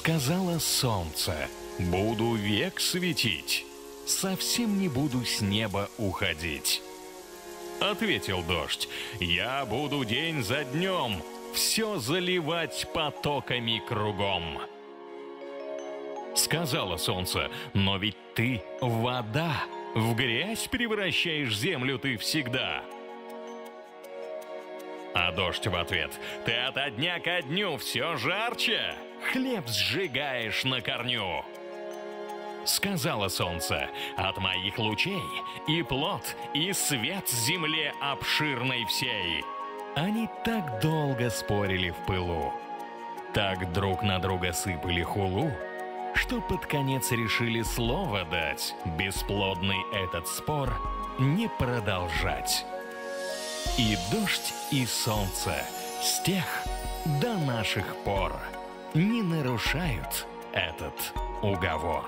Сказала солнце: буду век светить, совсем не буду с неба уходить. Ответил дождь: я буду день за днем все заливать потоками кругом. Сказала солнце: но ведь ты вода, в грязь превращаешь землю ты всегда. А дождь в ответ: ты ото дня ко дню все жарче, хлеб сжигаешь на корню. Сказала солнце: от моих лучей и плод, и свет земле обширной всей. Они так долго спорили в пылу, так друг на друга сыпали хулу, что под конец решили слово дать, бесплодный этот спор не продолжать. И дождь, и солнце с тех до наших пор не нарушают этот уговор.